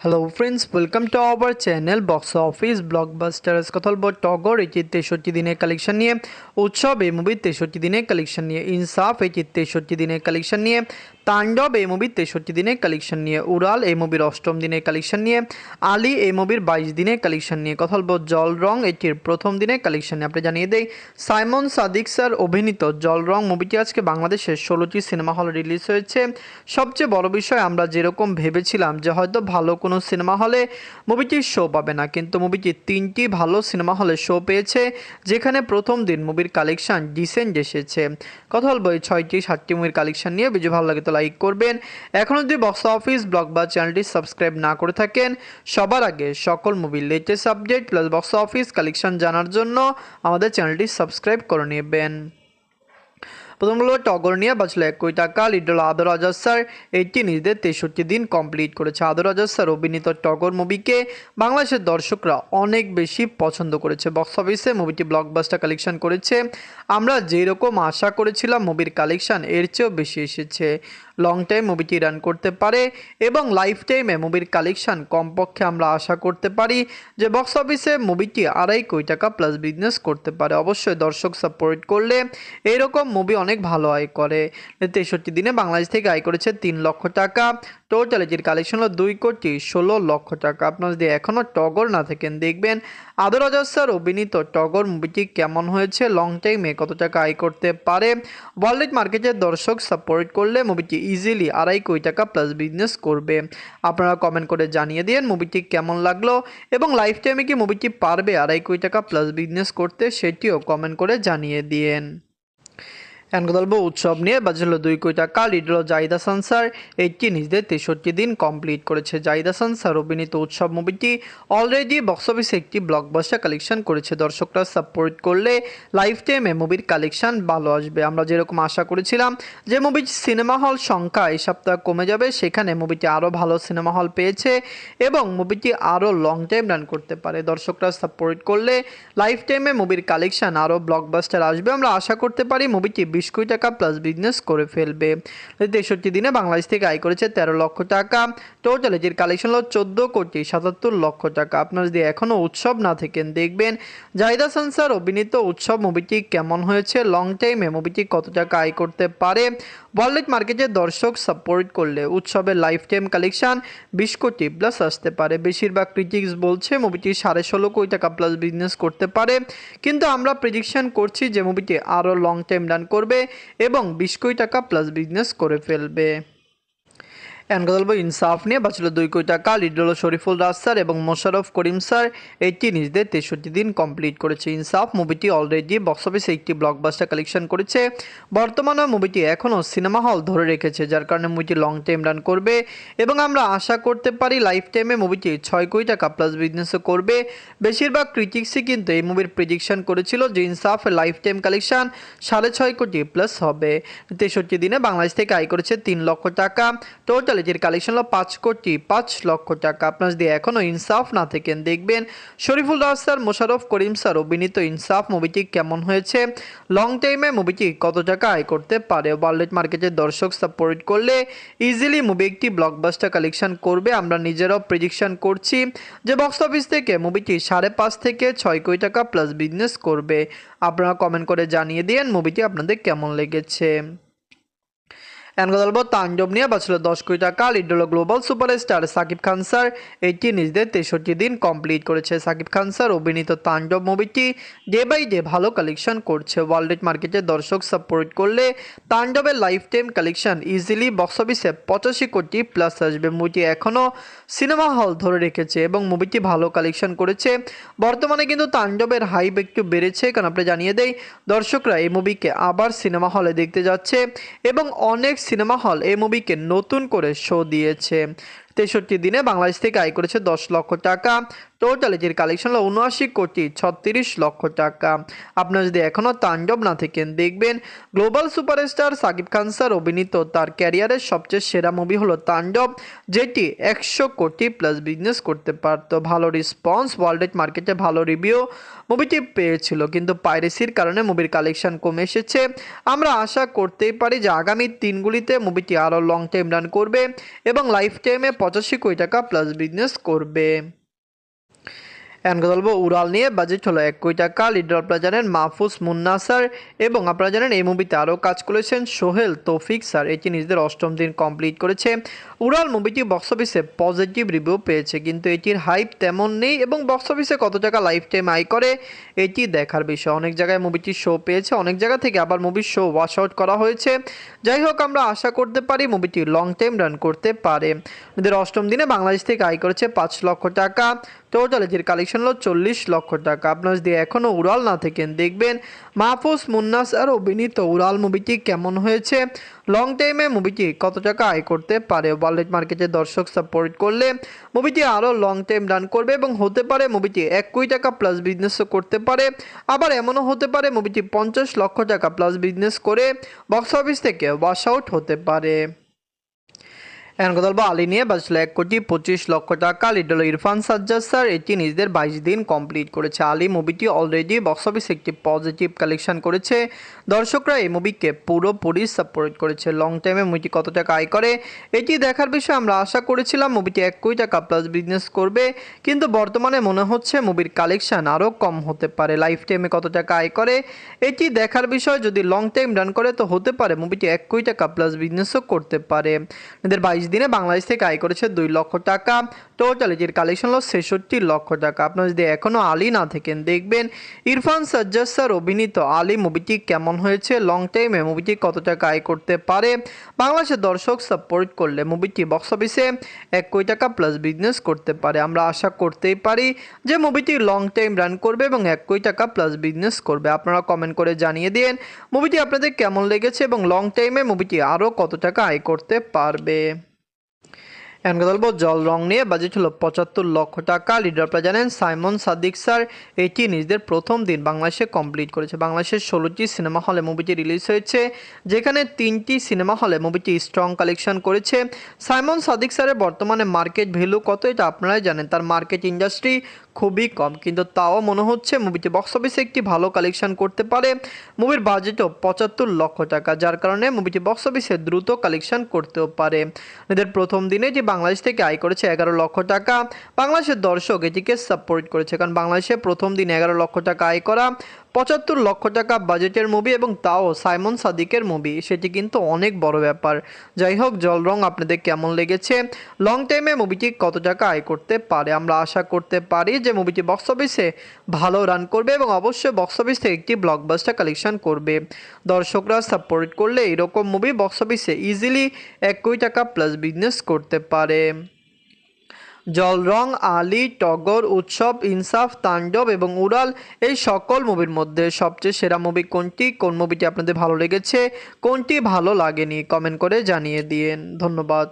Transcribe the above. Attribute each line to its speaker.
Speaker 1: Hello friends, welcome to our channel box office blockbusters. কথা বলবো টগর এই 63 দিনের কালেকশন নিয়ে, উৎসব এই মুভির 63 দিনের কালেকশন নিয়ে, ইনসাফ এই 63 দিনের কালেকশন নিয়ে, তাণ্ডব এই মুভির 63 দিনের কালেকশন নিয়ে, উড়াল এই মুভির 8ম দিনের কালেকশন নিয়ে, আলী এই মুভির 22 দিনের কালেকশন নিয়ে, কথা বলবো জল রং এটির প্রথম দিনের কালেকশন নিয়ে। আপনি জানিয়ে দেই, সাইমন সাদিক স্যার অভিনীত জল রং মুভিটি আজকে বাংলাদেশের 16টি সিনেমা হলে রিলিজ হয়েছে। সবচেয়ে বড় বিষয়, আমরা যেরকম ভেবেছিলাম যে হয়তো ভালো কোনো সিনেমা হলে মুভিটির শো পাবে না, কিন্তু মুভিটি 3টি ভালো সিনেমা হলে শো পেয়েছে, যেখানে প্রথম দিন মুভির কালেকশন ডিসেন্ট এসেছে। কথা বলবো এই 6টি মুভির কালেকশন নিয়ে। ভিডিও ভালো লাগে তো লাইক করবেন। এখনও যদি বক্স অফিস ব্লগ বা চ্যানেলটি সাবস্ক্রাইব না করে থাকেন, সবার আগে সকল মুভির latest update plus box office collection জানার জন্য আমাদের চ্যানেলটি সাবস্ক্রাইব করে নেবেন। প্রথম হলো টগর নিয়ে বাঁচলো 1 কোটি টাকা। লিড হলো আদর আজাদ স্যার, এটি নিজেদের 63 দিন কমপ্লিট করেছে। আদর আজাদ স্যার অভিনীত টগর মুভিকে বাংলাদেশের দর্শকরা অনেক বেশি পছন্দ করেছে। বক্স অফিসে মুভিটি ব্লকবাস্টার কালেকশন করেছে। আমরা যেরকম আশা করেছিলাম মুভির কালেকশন এর চেয়েও বেশি এসেছে। লং টাইম মুভিটি রান করতে পারে এবং লাইফ টাইমে মুভির কালেকশন কমপক্ষে আমরা আশা করতে পারি যে বক্স অফিসে মুভিটি 2.5 কোটি টাকা প্লাস বিজনেস করতে পারে। অবশ্যই দর্শক সাপোর্ট করলে এইরকম মুভি অনেক ভালো আয় করে। 63 দিনে বাংলাদেশ থেকে আয় করেছে 3 লক্ষ টাকা। টোটাল এটির কালেকশন হলো 2,16,00,000 টাকা। আপনারা যদি এখনও টগর না থাকেন, দেখবেন আদর আজাদ স্যার অভিনীত টগর মুভিটি কেমন হয়েছে, লং টাইমে কত টাকা আয় করতে পারে। ওয়ার্ল্ড মার্কেটের দর্শক সাপোর্ট করলে মুভিটি ইজিলি 2.5 কোটি টাকা প্লাস বিজনেস করবে। আপনারা কমেন্ট করে জানিয়ে দিন মুভিটি কেমন লাগলো এবং লাইফ টাইমে কি মুভিটি পারবে 2.5 কোটি টাকা প্লাস বিজনেস করতে, সেটিও কমেন্ট করে জানিয়ে দিন। বলবো উৎসব নিয়ে বাজলো 2 কোটি টাকা। লিড হলো জাহিদ হাসান স্যার, এটি নিজেদের 63 দিন কমপ্লিট করেছে। জাহিদ হাসান স্যার অভিনীত উৎসব মুভিটি অলরেডি বক্স অফিসে একটি ব্লকবাস্টার কালেকশন করেছে। দর্শকরা সাপোর্ট করলে লাইফ টাইমে মুভির কালেকশন ভালো আসবে। আমরা যেরকম আশা করেছিলাম যে মুভির সিনেমা হল সংখ্যা এই সপ্তাহ কমে যাবে, সেখানে মুভিটি আরও ভালো সিনেমা হল পেয়েছে এবং মুভিটি আরও লং টাইম রান করতে পারে। দর্শকরা সাপোর্ট করলে লাইফ টাইমে মুভির কালেকশন আরও ব্লকবাস্টার আসবে। আমরা আশা করতে পারি মুভিটি 20 কোটি টাকা প্লাস বিজনেস করে ফেলবে। 63 দিনে বাংলাদেশ থেকে আয় করেছে 13 লক্ষ টাকা। টোটাল এটির কালেকশন হলো 14,77,00,000 টাকা। আপনারা যদি এখনও উৎসব না থাকেন, দেখবেন জাহিদ হাসান স্যার অভিনীত উৎসব মুভিটি কেমন হয়েছে, লং টাইমে মুভিটি কত টাকা আয় করতে পারে। ওয়ার্ল্ড মার্কেটের দর্শক সাপোর্ট করলে উৎসবের লাইফ টাইম কালেকশন 20 কোটি প্লাস আসতে পারে। বেশিরভাগ ক্রিটিক্স বলছে মুভিটি 16.5 কোটি টাকা প্লাস বিজনেস করতে পারে, কিন্তু আমরা প্রেডিকশন করছি যে মুভিটি আরও লং টাইম রান করবে এবং 20 কোটি টাকা প্লাস বিজনেস করে ফেলবে। বলবো ইনসাফ নিয়ে বাঁচলো 2 কোটি টাকা। লিড হলো শরীফুল রাজ স্যার এবং মোশাররফ করিম স্যার, এটি নিজেদের 63 দিন কমপ্লিট করেছে। ইনসাফ মুভিটি অলরেডি বক্স অফিসে একটি ব্লকবাস্টার কালেকশন করেছে। বর্তমানে মুভিটি এখনও সিনেমা হল ধরে রেখেছে, যার কারণে মুভিটি লং টাইম রান করবে এবং আমরা আশা করতে পারি লাইফ টাইমে মুভিটি 6 কোটি টাকা প্লাস বিজনেসও করবে। বেশিরভাগ ক্রিটিক্সই কিন্তু এই মুভির প্রেডিকশন করেছিল যে ইনসাফের লাইফ টাইম কালেকশন 6.5 কোটি প্লাস হবে। 63 দিনে বাংলাদেশ থেকে আয় করেছে 3 লক্ষ টাকা। টোটাল এটির কালেকশন হলো 5,05,00,000 টাকা। আপনারা যদি এখনও ইনসাফ না থাকেন, দেখবেন শরীফুল রাজ স্যার, মোশাররফ করিম স্যার অভিনীত ইনসাফ মুভিটি কেমন হয়েছে, লং টাইমে মুভিটি কত টাকা আয় করতে পারে। ওয়ার্ল্ড মার্কেটের দর্শক সাপোর্ট করলে ইজিলি মুভি একটি ব্লকবাস্টার কালেকশন করবে। আমরা নিজেরাও প্রেডিকশন করছি যে বক্স অফিস থেকে মুভিটি 5.5 থেকে 6 কোটি টাকা প্লাস বিজনেস করবে। আপনারা কমেন্ট করে জানিয়ে দিন মুভিটি আপনাদের কেমন লেগেছে। বলবো তাণ্ডব নিয়ে বাঁচলো 10 কোটি টাকা। লিড হলো global superstar Shakib Khan sir, এটি নিজেদের 63 দিন কমপ্লিট করেছে। সাকিব খান স্যার অভিনীত তাণ্ডব মুভিটি ডে বাই ডে ভালো কালেকশন করছে। ওয়ার্ল্ড মার্কেটের দর্শক সাপোর্ট করলে তাণ্ডবের lifetime collection easily box অফিসে 85 কোটি প্লাস আসবে। মুভিটি এখনও সিনেমা হল ধরে রেখেছে এবং মুভিটি ভালো কালেকশন করেছে। বর্তমানে কিন্তু তাণ্ডবের হাইপ একটু বেড়েছে, কারণ আপনি জানিয়ে দেই দর্শকরা এই মুভিকে আবার সিনেমা হলে দেখতে যাচ্ছে এবং অনেক সিনেমা হল এই মুভিকে নতুন করে শো দিয়েছে। 63 দিনে বাংলাদেশ থেকে আয় করেছে 10 লক্ষ টাকা। টোটাল এটির কালেকশন হলো 79,36,00,000 টাকা। আপনারা যদি এখনও তাণ্ডব না থাকেন, দেখবেন global superstar Shakib Khan sir অভিনীত তার ক্যারিয়ারের সবচেয়ে সেরা মুভি হলো তাণ্ডব, যেটি 100 কোটি প্লাস বিজনেস করতে পারত। ভালো রেসপন্স, ওয়ার্ল্ড মার্কেটে ভালো রিভিউ মুভিটি পেয়েছিল, কিন্তু পাইরেসির কারণে মুভির কালেকশন কমে এসেছে। আমরা আশা করতেই পারি যে আগামী দিনগুলিতে মুভিটি আরও লং টাইম রান করবে এবং লাইফ টাইমে 85 কোটি টাকা প্লাস বিজনেস করবে। এখন কথা বলবো উড়াল নিয়ে। বাজেট হলো 1 কোটি টাকা। লিডার আপনারা জানেন মাহফুজ মুন্না স্যার, এবং আপনারা জানেন এই মুভিতে আরও কাজ করেছেন সোহেল তৌফিক স্যার। এটি নিজেদের 8ম দিন কমপ্লিট করেছে। উড়াল মুভিটি বক্স অফিসে পজিটিভ রিভিউ পেয়েছে, কিন্তু এটির হাইপ তেমন নেই এবং বক্স অফিসে কত টাকা লাইফ টাইম আয় করে এটি দেখার বিষয়। অনেক জায়গায় মুভিটি শো পেয়েছে, অনেক জায়গা থেকে আবার মুভির শো ওয়াশ আউট করা হয়েছে। যাই হোক, আমরা আশা করতে পারি মুভিটি লং টাইম রান করতে পারে। এদের 8ম দিনে বাংলাদেশ থেকে আয় করেছে 5 লক্ষ টাকা। টোটাল এটির কালেকশন হলো 40 লক্ষ টাকা। আপনারা যদি এখনও উড়াল না থাকেন, দেখবেন মাহফুজ মুন্না স্যার অভিনীত উড়াল মুভিটি কেমন হয়েছে, লং টাইমে মুভিটি কত টাকা আয় করতে পারে। ওয়ার্ল্ড মার্কেটে দর্শক সাপোর্ট করলে মুভিটি আরও লং টাইম রান করবে এবং হতে পারে মুভিটি 1 কোটি টাকা প্লাস বিজনেসও করতে পারে। আবার এমনও হতে পারে মুভিটি 50 লক্ষ টাকা প্লাস বিজনেস করে বক্স অফিস থেকে ওয়াশ আউট হতে পারে। এখন কথা বলবো আলী নিয়ে। বাজলো 1,25,00,000 টাকা। লিড হলো ইরফান সাজ্জাদ স্যার। এটি নিজেদের 22 দিন কমপ্লিট করেছে। আলী মুভিটি অলরেডি বক্স অফিসে একটি পজিটিভ কালেকশন করেছে। দর্শকরা এই মুভিকে পুরোপুরি সাপোর্ট করেছে। লং টাইমে মুভিটি কত টাকা আয় করে এটি দেখার বিষয়ে আমরা আশা করেছিলাম মুভিটি 1 কোটি টাকা প্লাস বিজনেস করবে, কিন্তু বর্তমানে মনে হচ্ছে মুভির কালেকশন আরও কম হতে পারে। লাইফ টাইমে কত টাকা আয় করে এটি দেখার বিষয়। যদি লং টাইম রান করে তো হতে পারে মুভিটি 1 কোটি টাকা প্লাস বিজনেসও করতে পারে। এদের 22 দিনে বাংলাদেশ থেকে আয় করেছে 2 লক্ষ টাকা। টোটাল এটির কালেকশন হলো 66 লক্ষ টাকা। আপনারা যদি এখনও আলী না থাকেন, দেখবেন ইরফান সাজ্জাদ স্যার অভিনীত আলী মুভিটি কেমন হয়েছে, লং টাইমে মুভিটি কত টাকা আয় করতে পারে। বাংলাদেশের দর্শক সাপোর্ট করলে মুভিটি বক্স অফিসে 1 কোটি টাকা প্লাস বিজনেস করতে পারে। আমরা আশা করতেই পারি যে মুভিটি লং টাইম রান করবে এবং 1 কোটি টাকা প্লাস বিজনেস করবে। আপনারা কমেন্ট করে জানিয়ে দিন মুভিটি আপনাদের কেমন লেগেছে এবং লং টাইমে মুভিটি আরও কত টাকা আয় করতে পারবে। এখন কথা বলবো জল রং নিয়ে। বাজেট হলো 75 লক্ষ টাকা। লিডার আপনারা জানেন সাইমন সাদিক স্যার। এটি নিজেদের 1ম দিন বাংলাদেশে কমপ্লিট করেছে। বাংলাদেশের 16টি সিনেমা হলে মুভিটি রিলিজ হয়েছে, যেখানে 3টি সিনেমা হলে মুভিটি স্ট্রং কালেকশন করেছে। সাইমন সাদিক স্যারের বর্তমানে মার্কেট ভ্যালু কত এটা আপনারাই জানেন। তার মার্কেট ইন্ডাস্ট্রি খুবই কম, কিন্তু তাও মনে হচ্ছে মুভিটি বক্স অফিসে একটি ভালো কালেকশন করতে পারে। মুভির বাজেটও 75 লক্ষ টাকা, যার কারণে মুভিটি বক্স অফিসে দ্রুত কালেকশন করতেও পারে। এদের 1ম দিনে যে বাংলাদেশ থেকে আয় করেছে 11 লক্ষ টাকা। বাংলাদেশের দর্শক এটিকে সাপোর্ট করেছে, কারণ বাংলাদেশে 1ম দিন 11 লক্ষ টাকা আয় করা 75 লক্ষ টাকা বাজেটের মুভি এবং তাও সাইমন সাদিকের মুভি, সেটি কিন্তু অনেক বড় ব্যাপার। যাই হোক, জল রং আপনাদের কেমন লেগেছে, লং টাইমে মুভিটি কত টাকা আয় করতে পারে। আমরা আশা করতে পারি যে মুভিটি বক্স অফিসে ভালো রান করবে এবং অবশ্যই বক্স অফিস থেকে একটি ব্লকবাস্টার কালেকশন করবে। দর্শকরা সাপোর্ট করলে এরকম মুভি বক্স অফিসে ইজিলি 1 কোটি টাকা প্লাস বিজনেস করতে পারে। জল রং, আলী, টগর, উৎসব, ইনসাফ, তাণ্ডব এবং উড়াল, এই সকল মুভির মধ্যে সবচেয়ে সেরা মুভি কোনটি, কোন মুভিটি আপনাদের ভালো লেগেছে, কোনটি ভালো লাগেনি, কমেন্ট করে জানিয়ে দিন। ধন্যবাদ।